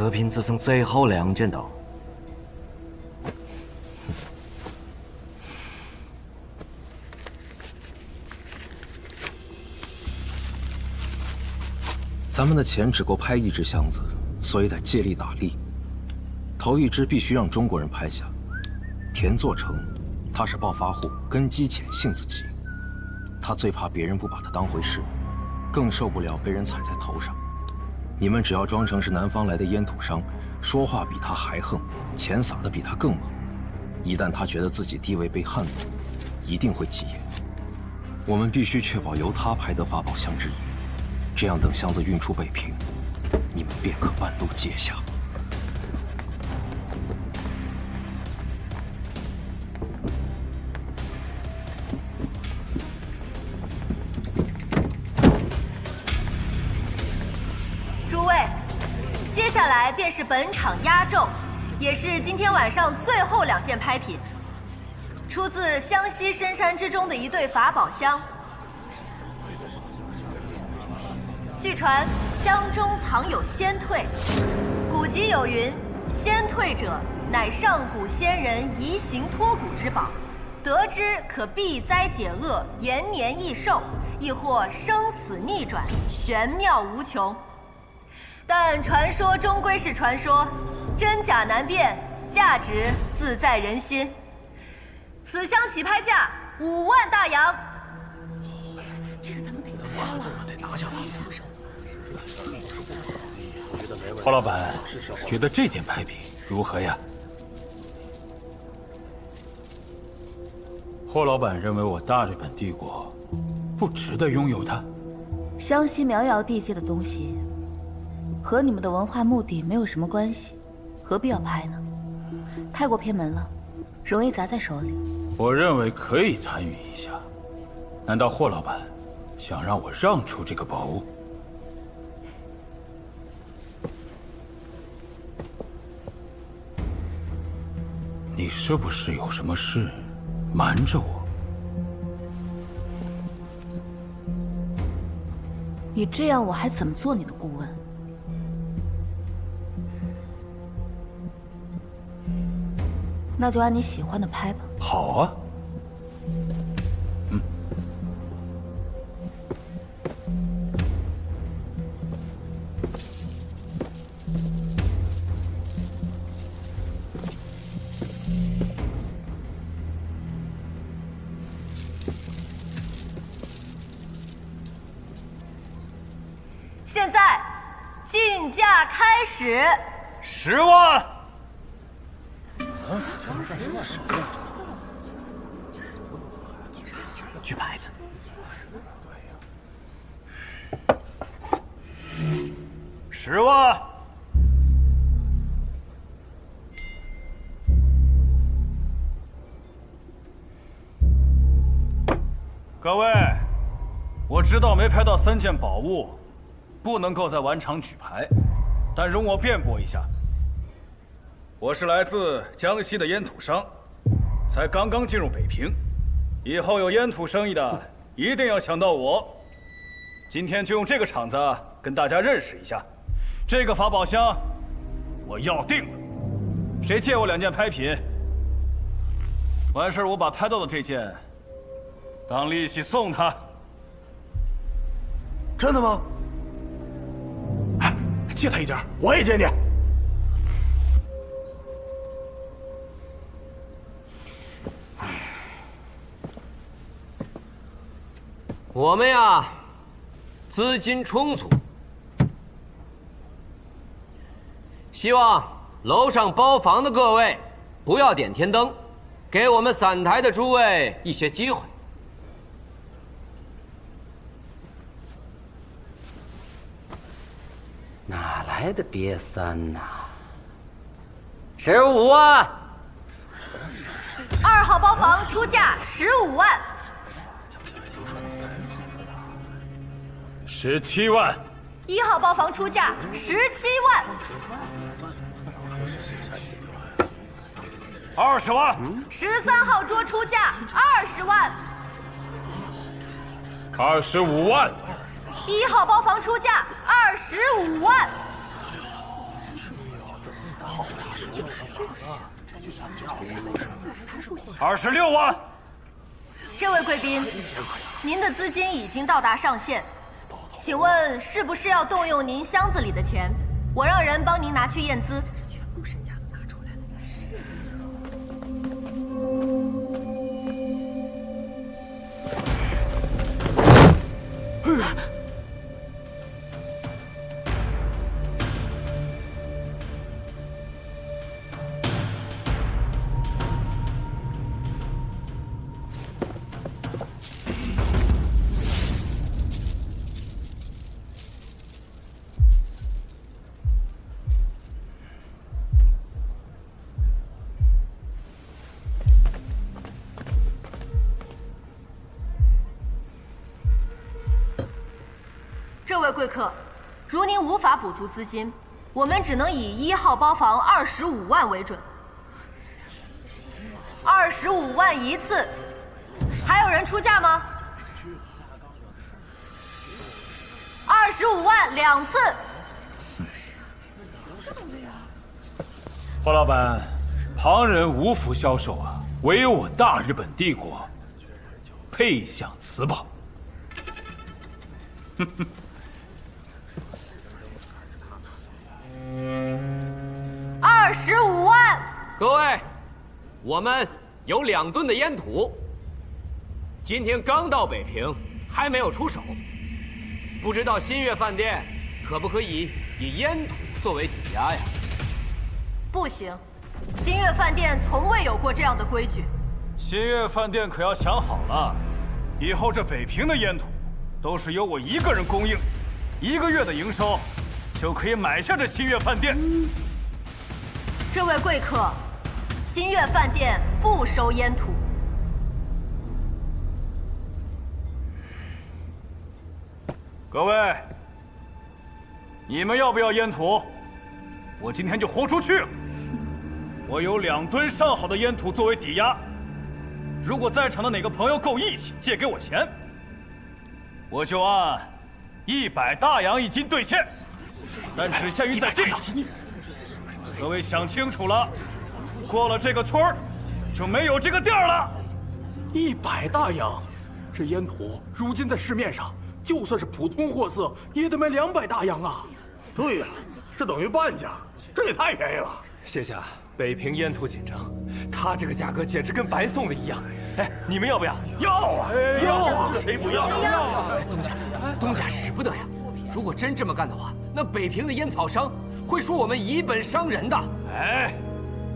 这品只剩最后2件了。咱们的钱只够拍1只箱子，所以得借力打力。头1只必须让中国人拍下。田作成，他是暴发户，根基浅，性子急。他最怕别人不把他当回事，更受不了被人踩在头上。你们只要装成是南方来的烟土商，说话比他还横，钱撒得比他更猛。一旦他觉得自己地位被撼动，一定会急眼。我们必须确保由他拍得法宝箱之一。这样，等箱子运出北平，你们便可半路接下。诸位，接下来便是本场压轴，也是今天晚上最后2件拍品，出自湘西深山之中的一对法宝箱。据传，箱中藏有仙退，古籍有云：“仙退者，乃上古仙人移形脱骨之宝，得之可避灾解厄，延年益寿，亦或生死逆转，玄妙无穷。”但传说终归是传说，真假难辨，价值自在人心。此箱起拍价5万大洋。这个咱们得花了，得拿下他。霍老板，觉得这件拍品如何呀？霍老板认为我大日本帝国不值得拥有它。湘西苗瑶地界的东西，和你们的文化目的没有什么关系，何必要拍呢？太过偏门了，容易砸在手里。我认为可以参与一下。难道霍老板想让我让出这个宝物？你是不是有什么事瞒着我？你这样，我还怎么做你的顾问？那就按你喜欢的拍吧。好啊。现在，竞价开始。10万。举牌子。10万。各位，我知道没拍到3件宝物，不能够在晚场举牌，但容我辩驳一下。我是来自江西的烟土商，才刚刚进入北平，以后有烟土生意的一定要想到我。今天就用这个场子跟大家认识一下。这个法宝箱我要定了，谁借我2件拍品，完事我把拍到的这件当利息送他。真的吗？哎，借他1件，我也借你。我们呀，资金充足，希望楼上包房的各位不要点天灯，给我们散台的诸位一些机会。哪来的瘪三呐？15万。2号包房出价15万。17万。1号包房出价17万。20万。13号桌出价20万。25万。1号包房出价25万。26万。这位贵宾，您的资金已经到达上限，请问是不是要动用您箱子里的钱？我让人帮您拿去验资。全部身家都拿出来了。这位贵客，如您无法补足资金，我们只能以1号包房25万为准。25万一次，还有人出价吗？25万2次。花老板，旁人无福消受啊，唯有我大日本帝国配享此宝。25万！各位，我们有2吨的烟土，今天刚到北平，还没有出手，不知道新月饭店可不可以以烟土作为抵押呀？不行，新月饭店从未有过这样的规矩。新月饭店可要想好了，以后这北平的烟土都是由我一个人供应，1个月的营收就可以买下这新月饭店。这位贵客，新月饭店不收烟土。各位，你们要不要烟土？我今天就豁出去了。我有2吨上好的烟土作为抵押，如果在场的哪个朋友够义气，借给我钱，我就按100大洋1斤兑现，但只限于在这期。各位想清楚了，过了这个村儿，就没有这个店了。100大洋，这烟土如今在市面上，就算是普通货色，也得卖200大洋啊！对呀，这等于半价，这也太便宜了。谢谢啊，北平烟土紧张，他这个价格简直跟白送的一样。哎，你们要不要？要啊，要啊，谁不要？要啊！东家使不得呀！如果真这么干的话，那北平的烟草商会说我们以本伤人的。哎，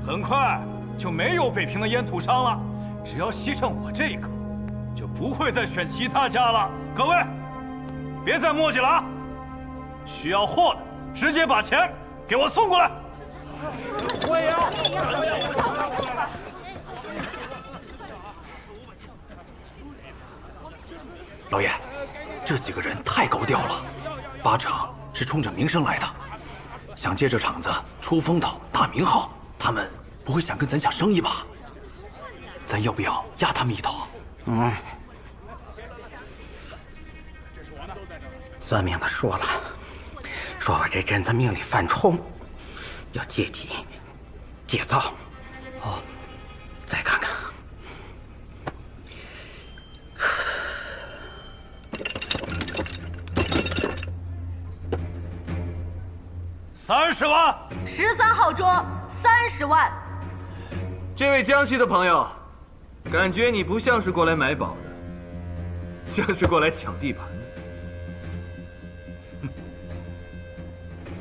很快就没有北平的烟土商了，只要吸上我这个，就不会再选其他家了。各位，别再磨叽了啊！需要货的直接把钱给我送过来。我也要。老爷，这几个人太高调了，8成是冲着名声来的，想借这场子出风头、打名号，他们不会想跟咱抢生意吧？咱要不要压他们一头？算命的说了，说我这阵子命里犯冲，要戒急、戒躁。哦，再看看。30万，13号桌30万。这位江西的朋友，感觉你不像是过来买宝的，像是过来抢地盘的。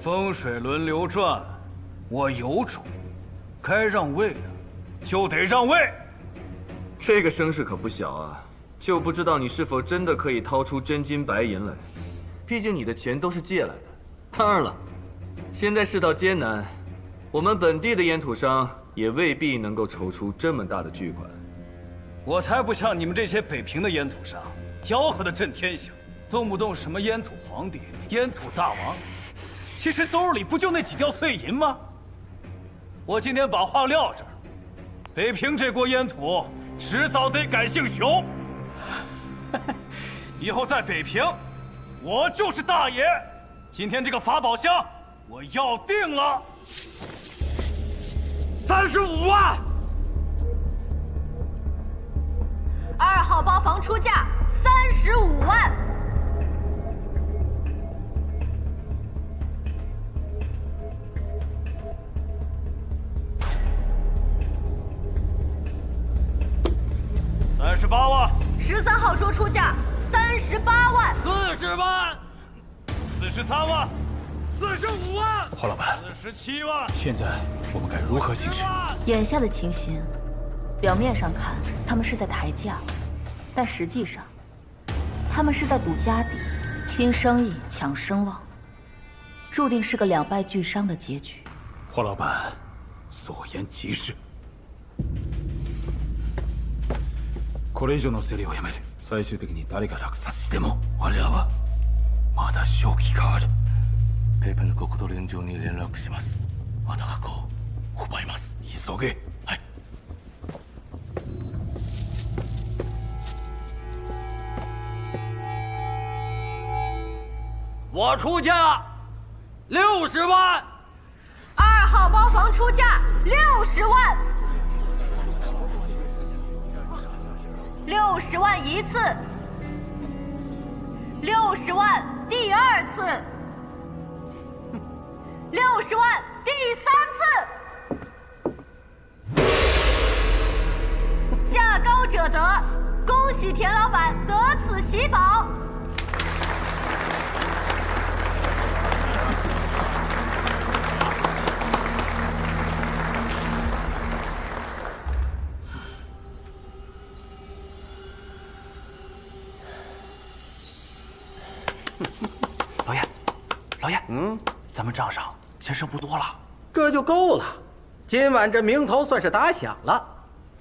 风水轮流转，我有主，该让位的就得让位。这个声势可不小啊，就不知道你是否真的可以掏出真金白银来。毕竟你的钱都是借来的。当然了，现在世道艰难，我们本地的烟土商也未必能够筹出这么大的巨款。我才不像你们这些北平的烟土商，吆喝的震天响，动不动什么烟土皇帝、烟土大王，其实兜里不就那几吊碎银吗？我今天把话撂这儿，北平这锅烟土迟早得改姓熊。以后在北平，我就是大爷。今天这个法宝箱，我要定了。45万。2号包房出价35万。38万。13号桌出价38万。40万。43万。45万。郝老板，47万。现在我们该如何行事？眼下的情形，表面上看他们是在抬价，但实际上，他们是在赌家底，拼生意抢声望，注定是个两败俱伤的结局。郝老板，所言极是。これ以上の競りをやめる。最終的に誰が落札しても我らはまだ勝機がある。ペープの国土連上に連絡します。まだ箱を奪います。急げ。はい。我出价60万。2号包房出价60万。60万一次，60万第2次，60万第3次。价高者得，恭喜田老板得此喜宝。老爷，咱们账上钱剩不多了，这就够了。今晚这名头算是打响了，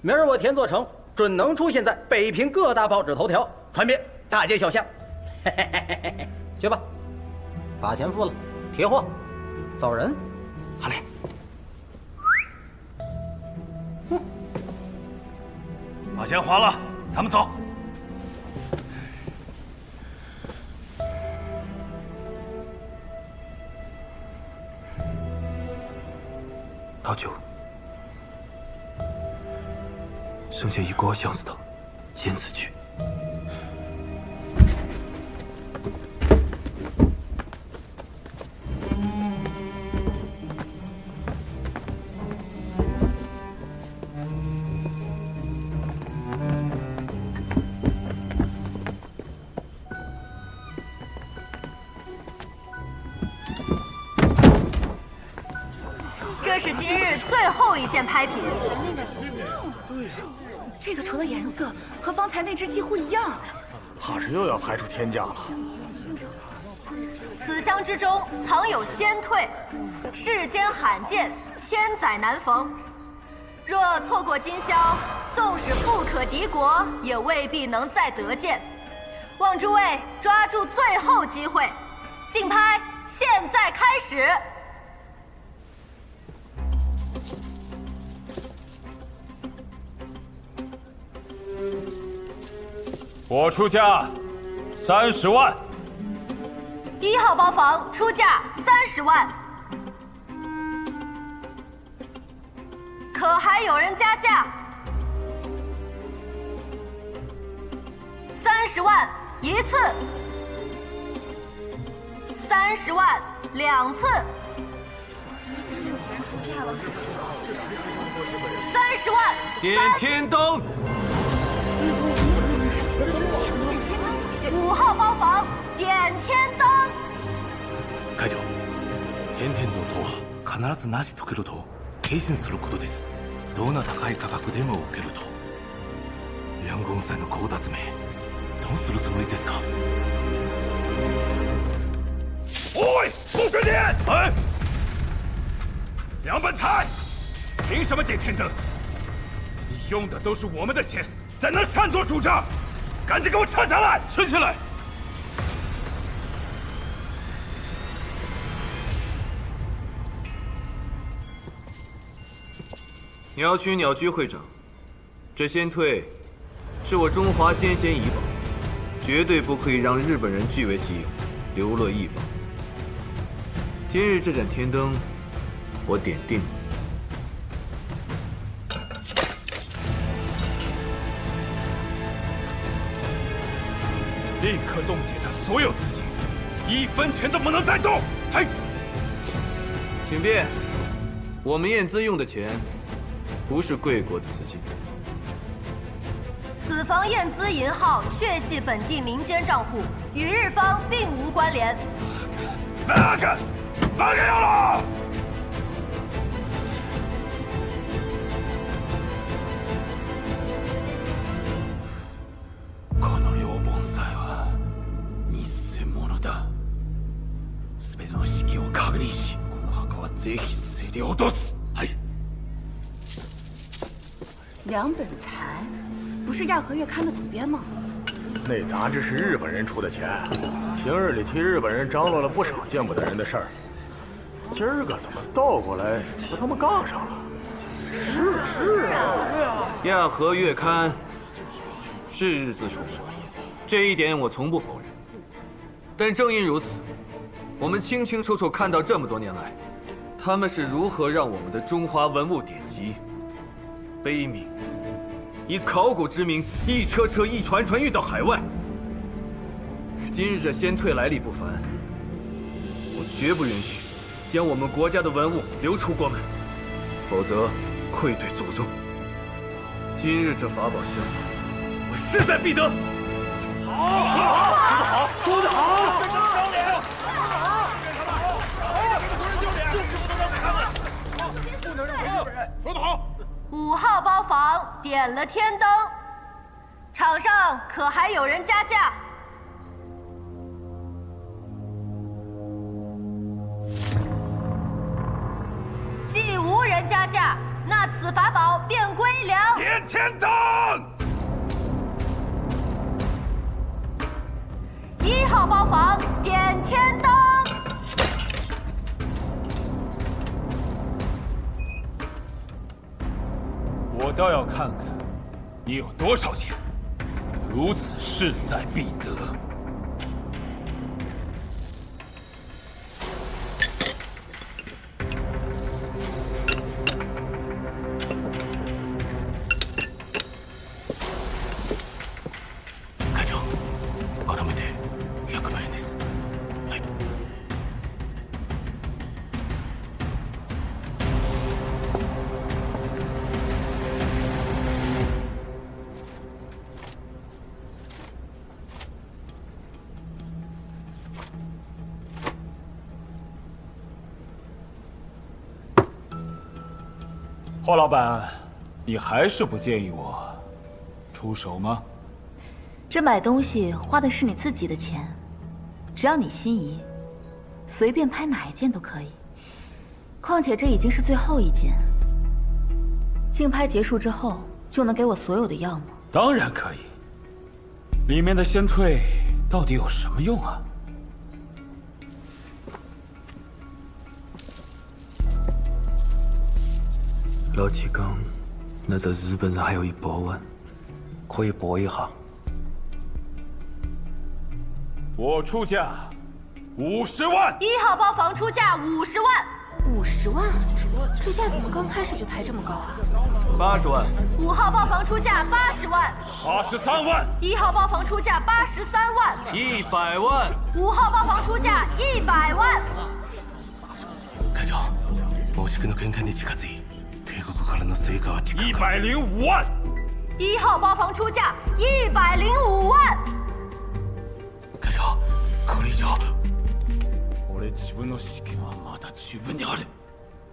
明儿我田作成准能出现在北平各大报纸头条，传遍大街小巷。去吧，把钱付了，提货，走人。好嘞。把钱还了，咱们走。老九，剩下1锅相思汤，坚持去。这是今日最后一件拍品。这个除了颜色和方才那只几乎一样，怕是又要拍出天价了。此香之中藏有仙退，世间罕见，千载难逢。若错过今宵，纵使富可敌国，也未必能再得见。望诸位抓住最后机会，竞拍现在开始。我出价30万。1号包房出价30万，可还有人加价？30万一次，30万2次，30万点天灯。 5号包房点天灯。会長、天天堂とは必ずなし解けると決心することです。どんな高い価格でも受けると。梁公さんの強奪め、どうするつもりですか？おい，不准点！哎，梁本才，凭什么点天灯？你用的都是我们的钱，怎能擅作主张？赶紧给我撤下来！撤下来！鸟取鸟居会长，这仙退是我中华先贤遗宝，绝对不可以让日本人据为己有，流落异邦。今日这盏天灯，我点定了。立刻冻结他所有资金，1分钱都不能再动。嘿，请便，我们验资用的钱，不是贵国的资金。此房验资银号确系本地民间账户，与日方并无关联。八个要了！この両盆栽は偽物だ。全ての式を確認し、この墓はぜひ競り落とす。はい。两本财，不是亚和月刊的总编吗？那杂志是日本人出的钱，平日里替日本人张罗了不少见不得人的事儿。今儿个怎么倒过来和他们杠上了？是啊，亚和月刊是日资出版，这一点我从不否认。但正因如此，我们清清楚楚看到这么多年来，他们是如何让我们的中华文物典籍碑铭以考古之名一车车、一船船运到海外。今日这先退来历不凡，我绝不允许将我们国家的文物流出国门，否则愧对祖宗。今日这法宝箱，我势在必得。好，说得好，说得好。5号包房点了天灯，场上可还有人加价？既无人加价，那此法宝便归良。点天灯！1号包房点天灯。我倒要看看你有多少钱，如此势在必得。会長、改めて100万円です。はい。华老板，你还是不建议我出手吗？这买东西花的是你自己的钱，只要你心仪，随便拍哪一件都可以。况且这已经是最后一件，竞拍结束之后就能给我所有的药吗？当然可以。里面的仙退到底有什么用啊？老七讲，那在日本人还有100万，可以搏一下。我出价50万。1号包房出价50万。50万？这价怎么刚开始就抬这么高啊？80万。5号包房出价80万。83万。1号包房出价83万。100万。5号包房出价100万。会長、大地区の見解に近づい、帝国からの追加は105万。1号包房出价105万。会長、これ以上。俺自分の資金はまだ十分にある。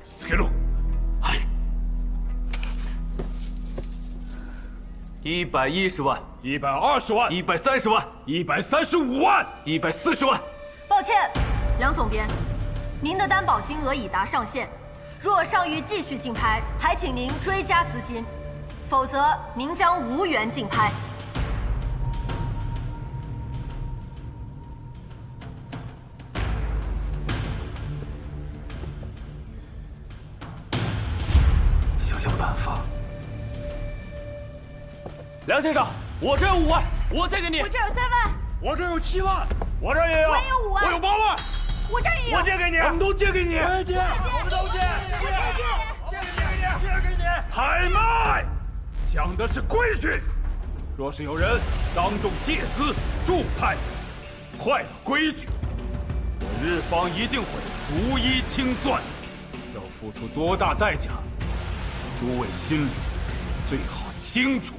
つけろ。はい。110万。120万。130万。135万。140万。抱歉，梁总编，您的担保金额已达上限，若尚欲继续竞拍，还请您追加资金，否则您将无缘竞拍。想想办法。梁先生，我这有5万，我借给你。我这有3万。我这有7万。我这也有。我也有5万。我有8万。我这也有。我借给你。我们都借给你。我也借。我们都借。借给你。拍卖，讲的是规矩。若是有人当众借资助派，坏了规矩，我日方一定会逐一清算。要付出多大代价，诸位心里最好清楚。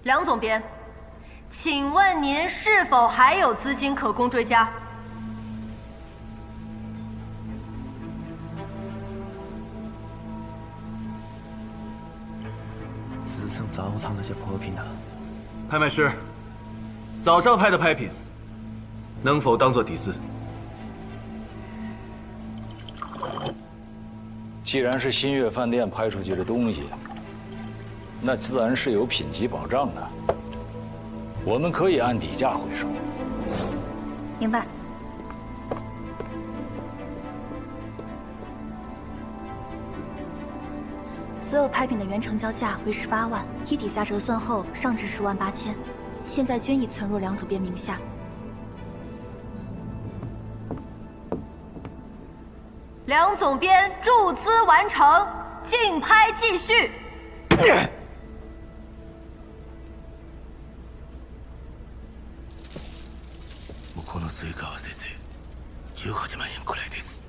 梁总编，请问您是否还有资金可供追加？只剩早上那些破品了。拍卖师，早上拍的拍品，能否当做底资？既然是新月饭店拍出去的东西，那自然是有品级保障的。我们可以按底价回收。明白。所有拍品的原成交价为18万，依底价折算后上至10万8千，现在均已存入梁主编名下。梁总编注资完成，竞拍继续。このスイカは先生、18万円くらいです。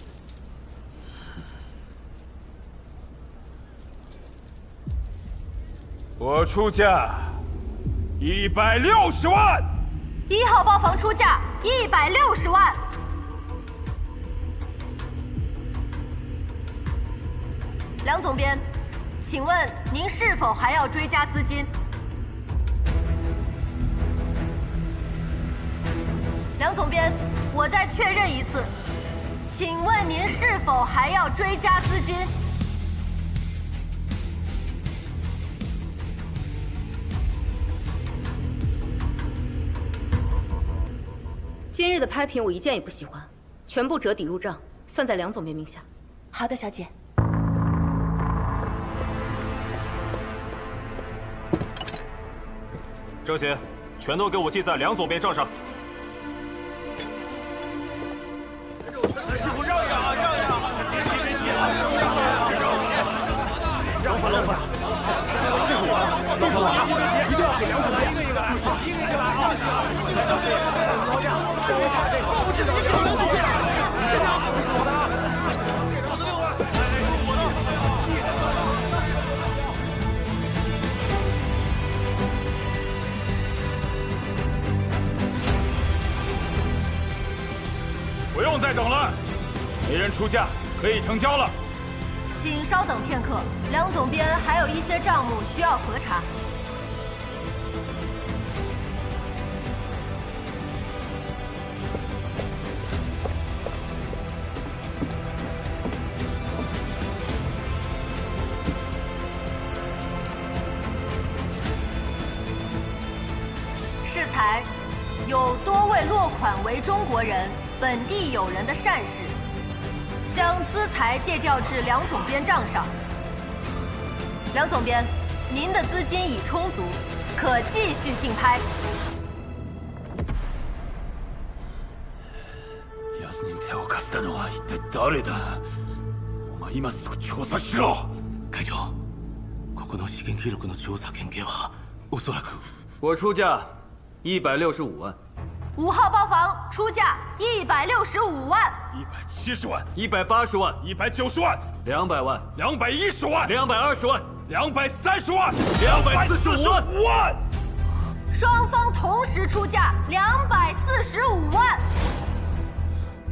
我出价160万。1号包房出价160万。梁总编，请问您是否还要追加资金？梁总编，我再确认一次，请问您是否还要追加资金？今日的拍品我一件也不喜欢，全部折抵入账，算在梁总编名下。好的，小姐。这些全都给我记在梁总编账上。师傅让一让啊，让一让！让开，让开！这是我，这是我，一定要给梁总编一个来，一个来啊！高价，是别踩这个，不是梁总编，是吧？不是我的啊！我的6万，我的。不用再等了，没人出价，可以成交了。请稍等片刻，梁总编还有一些账目需要核查。适才有多位落款为中国人、本地友人的善事，将资财借调至梁总编账上。梁总编，您的资金已充足，可继续竞拍。奴に手を貸したのは一体誰だ？お前今すぐ調査しろ。会長、ここの資源記録の調査県警はおそらく。我出价165万。5号包房出价165万。170万。180万。190万。200万。210万。220万。230万。245万。双方同时出价245万。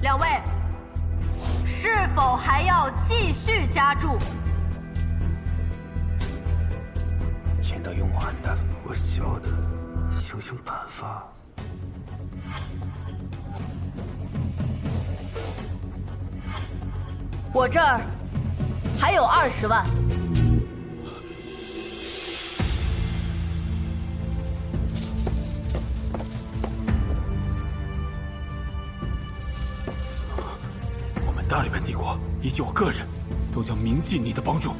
两位，是否还要继续加注？钱都用完的，我晓得，想想办法。我这儿还有20万。我们大日本帝国以及我个人都将铭记你的帮助。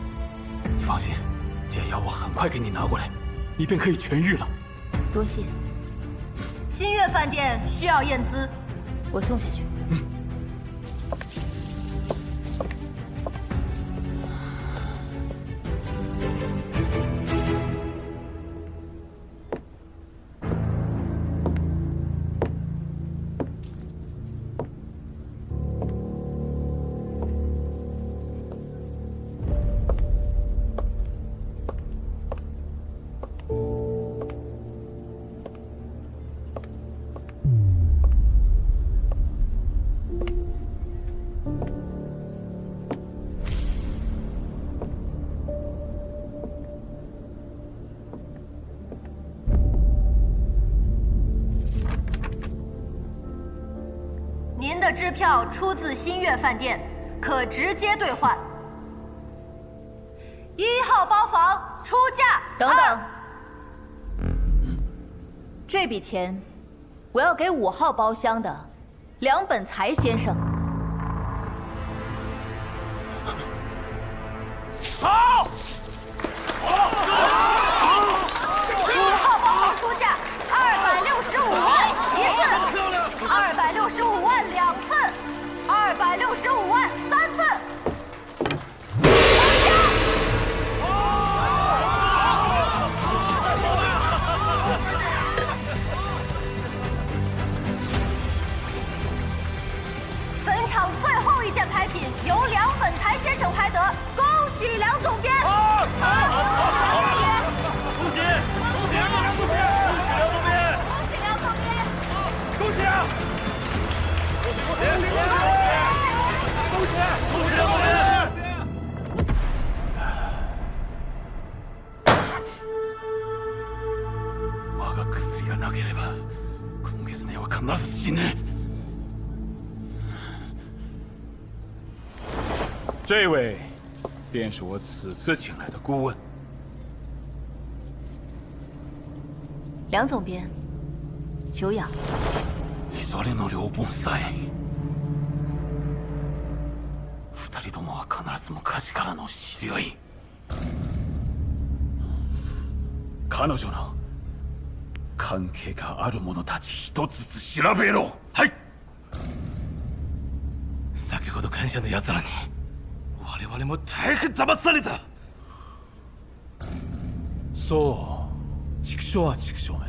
你放心，解药我很快给你拿过来，你便可以痊愈了。多谢。新月饭店需要验资，我送下去。支票出自新月饭店，可直接兑换。1号包房出价。等等，这笔钱我要给5号包厢的梁本才先生。好。5号包房出价265万1次，265万2次，265万3次。本场最后一件拍品由梁本才先生拍得，恭喜梁总编！我が薬がなければ今月内は必ず死ぬ。这位便是我此次请来的顾问。梁总编，久仰。それの両本さえ2人ともは必ず昔からの知り合い。彼女の関係がある者たち一つずつ調べろ。はい。先ほど会社の奴らに我々も大変騙された。そう畜生は畜生め。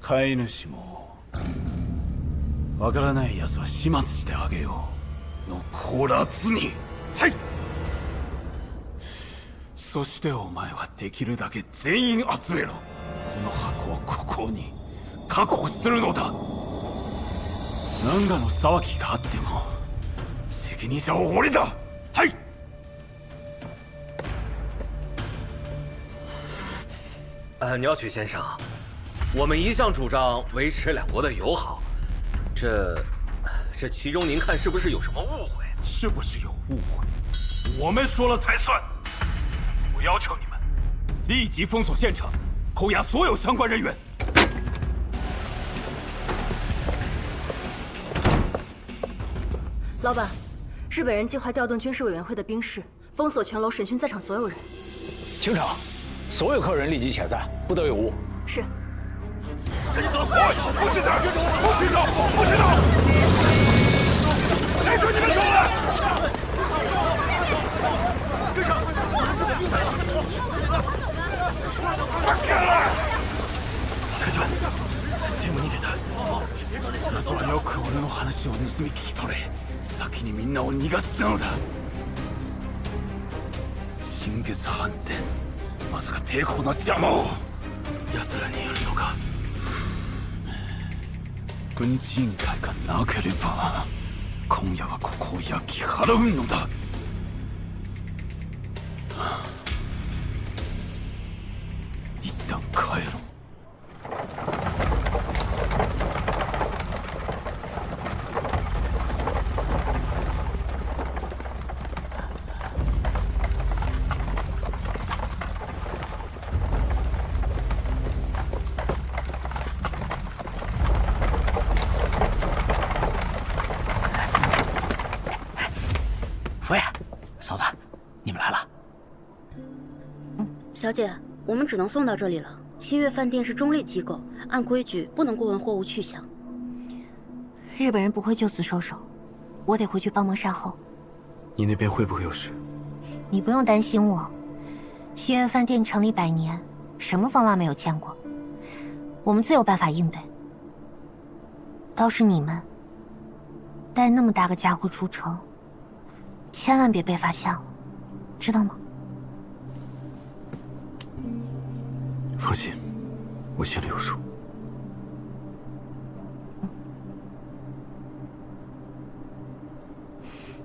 飼い主もわからない奴は始末してあげよう。残らずに。はい。そしてお前はできるだけ全員集めろ。この箱をここに確保するのだ。何らの騒ぎがあっても責任者は俺だ。はい。鸟取先生，我们一向主张维持两国的友好，这其中您看是不是有什么误会？是不是有误会？我们说了才算。我要求你们立即封锁现场，扣押所有相关人员。老板，日本人计划调动军事委员会的兵士，封锁全楼，审讯在场所有人。清场，所有客人立即遣散，不得有误。是。不许走！不许走！不许走！不许走！谁准你们走的？开来！会長、専務逃げた。謎はよく俺の話を盗み聞き取れ。先にみんなを逃がしたのだ。新月飯店、まさか抵抗の邪魔を。奴らにやるのか。軍事委員会がなければ今夜はここを焼き払うのだ。一旦帰ろう。夫人，嫂子，你们来了。小姐，我们只能送到这里了。新月饭店是中立机构，按规矩不能过问货物去向。日本人不会就此收手，我得回去帮忙善后。你那边会不会有事？你不用担心我。新月饭店成立100年，什么风浪没有见过，我们自有办法应对。倒是你们，带那么大个家伙出城，千万别被发现了，知道吗？放心，我心里有数。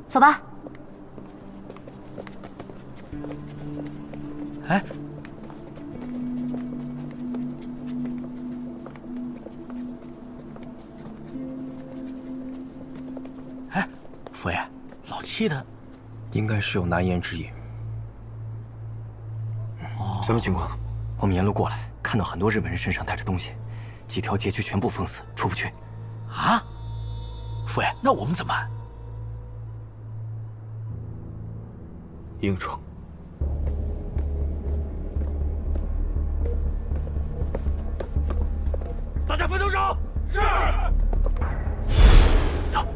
走吧。哎，哎，佛爷，老七他应该是有难言之隐。什么情况？我们沿路过来，看到很多日本人身上带着东西，几条街区全部封死，出不去。啊？佛爷，那我们怎么办？硬闯。大家分头走。是。走。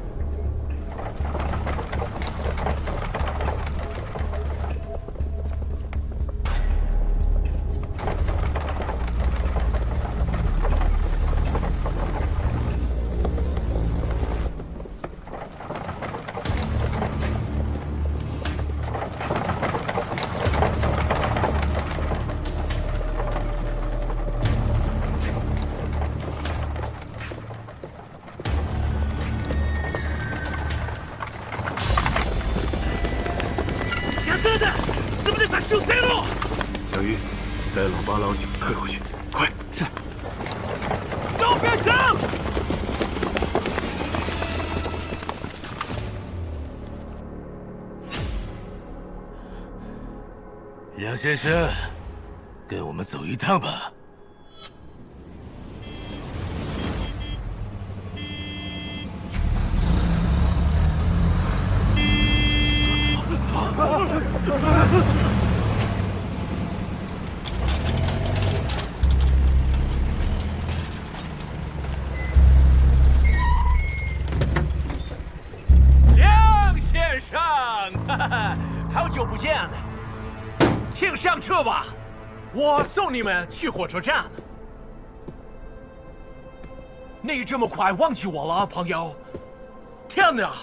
小玉，带老八老九退回去，快！是。都别停！梁先生，跟我们走一趟吧。梁先生，好久不见，请上车吧，我送你们去火车站。你这么快忘记我了，朋友？天哪！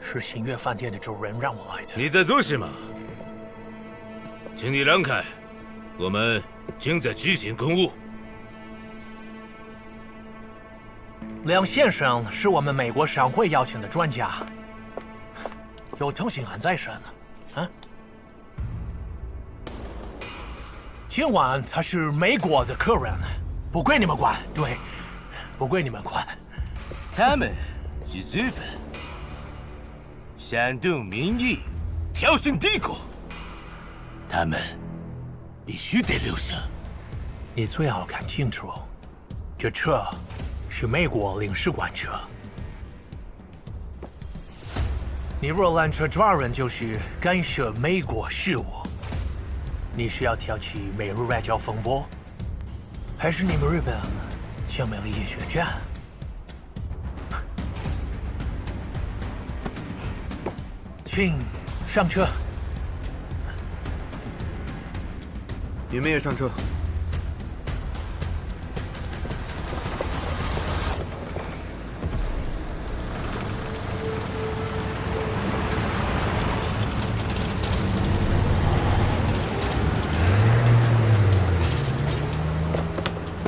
是星月饭店的主人让我来的。你在做什么？请你让开，我们正在执行公务。梁先生是我们美国商会邀请的专家，有同行函在身呢。啊？今晚他是美国的客人，不归你们管。对，不归你们管。他们是罪犯。煽动民意，挑衅帝国，他们必须得留下。你最好看清楚，这车是美国领事馆车。你若拦车抓人，就是干涉美国事务。你是要挑起美日外交风波，还是你们日本想美利坚宣战？请上车。你们也上车。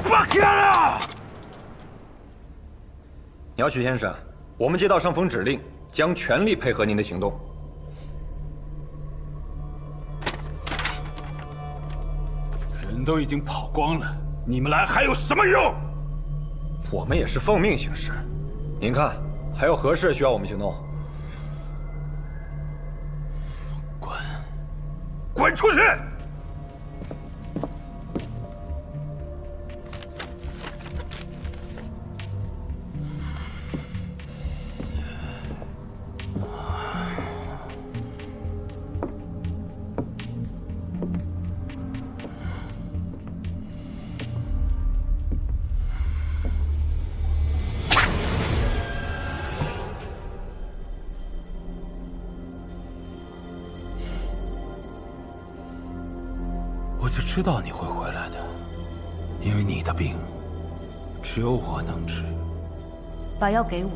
放开了！鸟取先生，我们接到上峰指令，将全力配合您的行动。人都已经跑光了，你们来还有什么用？我们也是奉命行事。您看，还有何事需要我们行动？滚出去！我就知道你会回来的，因为你的病只有我能治。把药给我。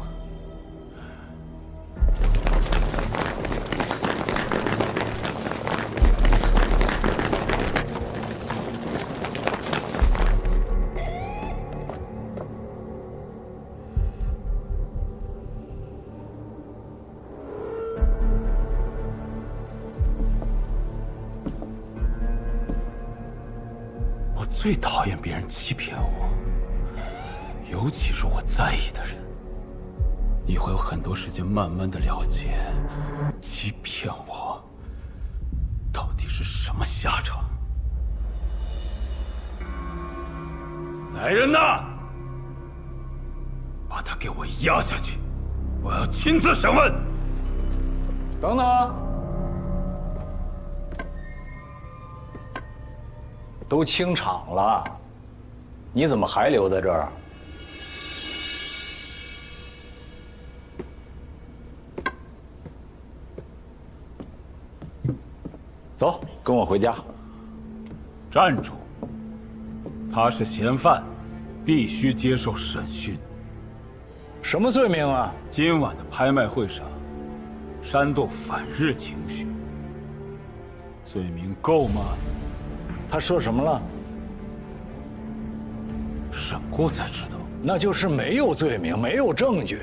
最讨厌别人欺骗我，尤其是我在意的人。你会有很多时间慢慢的了解，欺骗我到底是什么下场。来人呐，把他给我押下去，我要亲自审问。等等，都清场了，你怎么还留在这儿？走，跟我回家。站住！他是嫌犯，必须接受审讯。什么罪名啊？今晚的拍卖会上，煽动反日情绪，罪名够吗？他说什么了？审过才知道。那就是没有罪名，没有证据。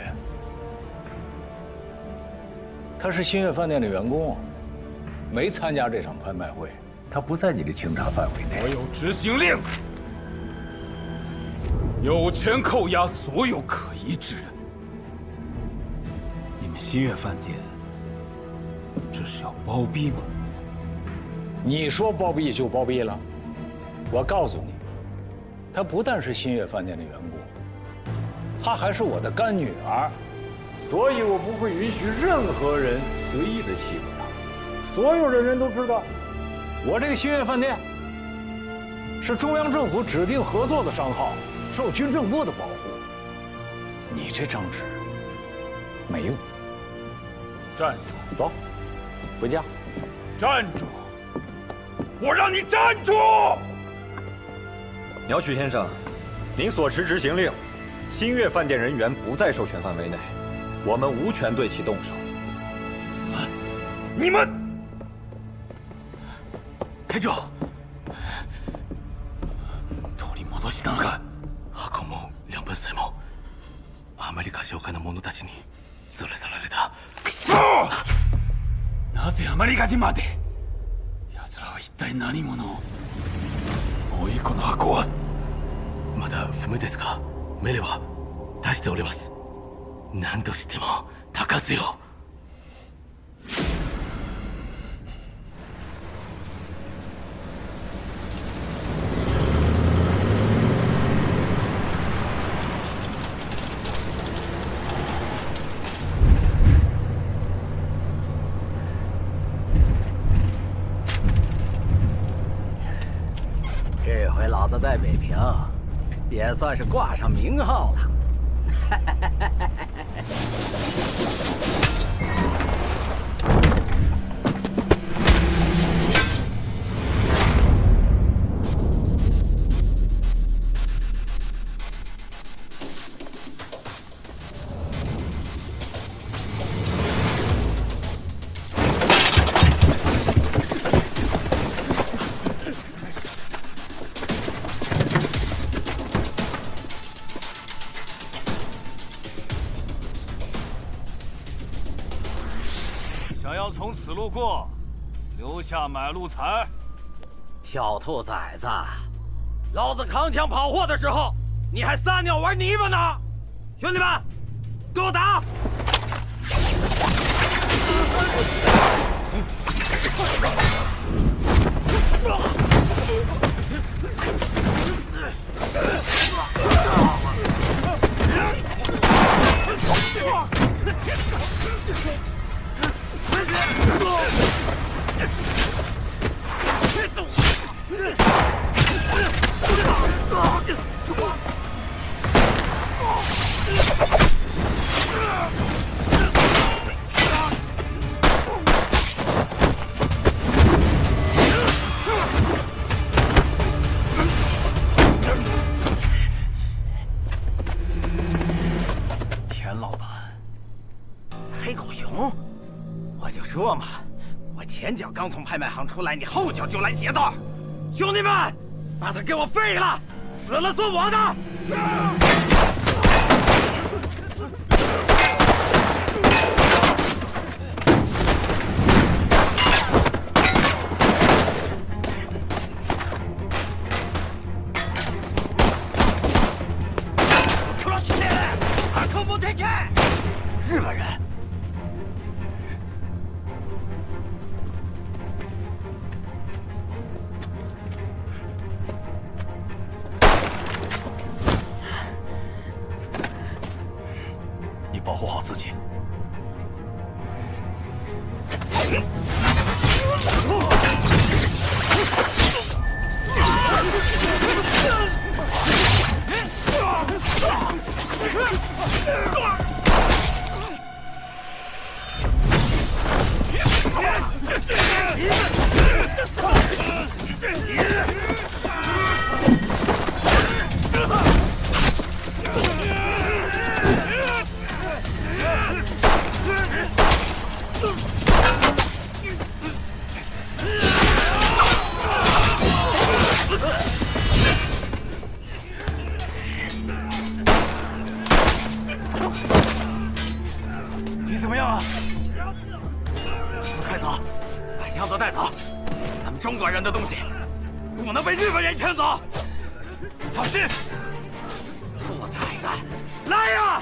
他是新月饭店的员工，没参加这场拍卖会，他不在你的清查范围内。我有执行令，有权扣押所有可疑之人。你们新月饭店这是要包庇吗？你说包庇就包庇了。我告诉你，她不但是新月饭店的员工，她还是我的干女儿，所以我不会允许任何人随意的欺负她。所有的人都知道，我这个新月饭店是中央政府指定合作的商号，受军政部的保护。你这张纸没用。站住！走，回家。站住！我让你站住！鸟取先生，您所持执行令，新月饭店人员不在授权范围内，我们无权对其动手。你们！会長、取り戻したのか。箱も両分債もアメリカ商会の者たちに連れ去られた。くそ！なぜアメリカ人まで？奴らは一体何者？もういいこの箱は。まだ不明ですが、命令は出しております。何としても高須よ。这回老子在北平，也算是挂上名号了。想要从此路过，留下买路财。小兔崽子，老子扛枪跑货的时候，你还撒尿玩泥巴呢！兄弟们，给我打！田老板，海狗熊，我就说嘛，我前脚刚从拍卖行出来，你后脚就来劫道，兄弟们，把他给我废了，死了做我的！日本人。你保护好自己。 你怎么样啊？快走，把箱子带走。咱们中国人的东西不能被日本人抢走。放心，兔崽子，来呀！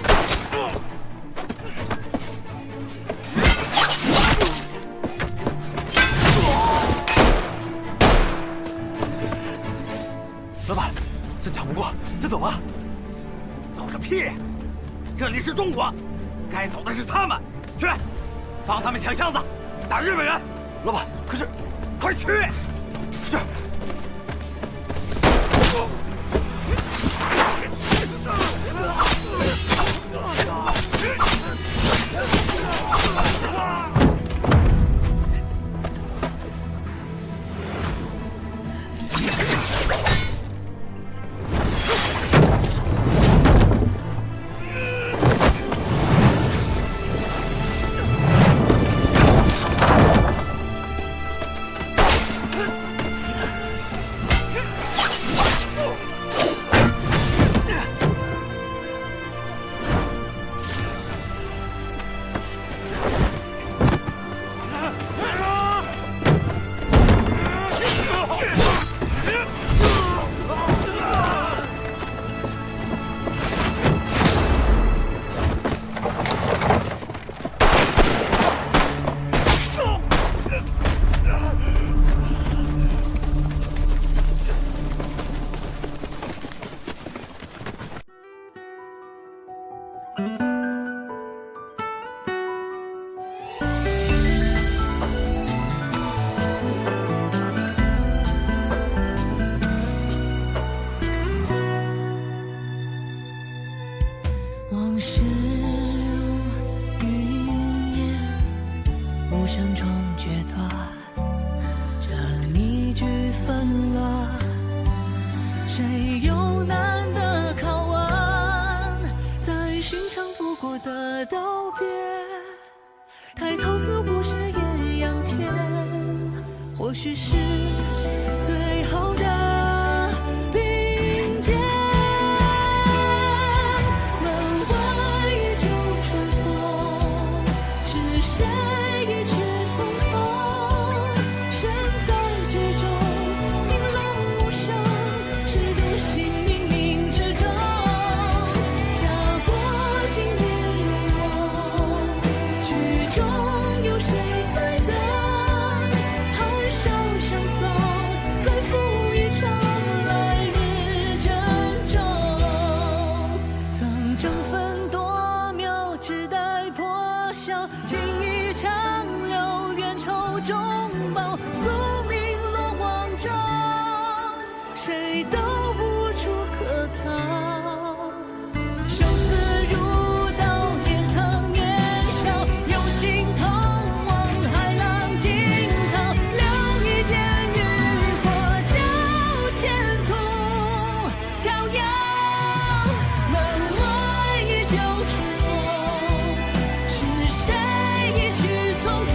老板，这抢不过，这走吧。走个屁！这里是中国，该走的是他们。去，帮他们抢箱子，打日本人。老板，可是，快去！是。往事如云烟，无声中决断，这谜局纷乱，谁又难得考完？在寻常不过的道别，抬头似乎是艳阳天，或许是最后的并肩。 谁一去匆匆，身在剧中，惊浪无声，谁独行冥冥之中，家国经年如梦，剧中有谁在等？含笑相送，再赴一场来日珍重。曾争分夺秒，只待破晓。 长留冤仇中报，宿命落网中，谁都无处可逃。生死如刀，也曾年少，有心同往海浪惊涛，留一点余火，照前途飘摇。门外依旧春风，是谁？ 匆匆，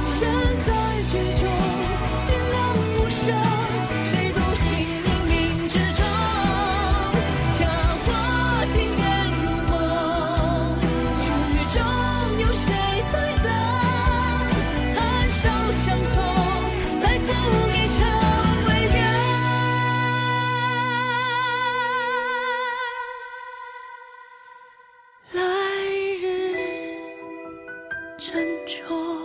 身在剧中，尽量无声，谁独行。中。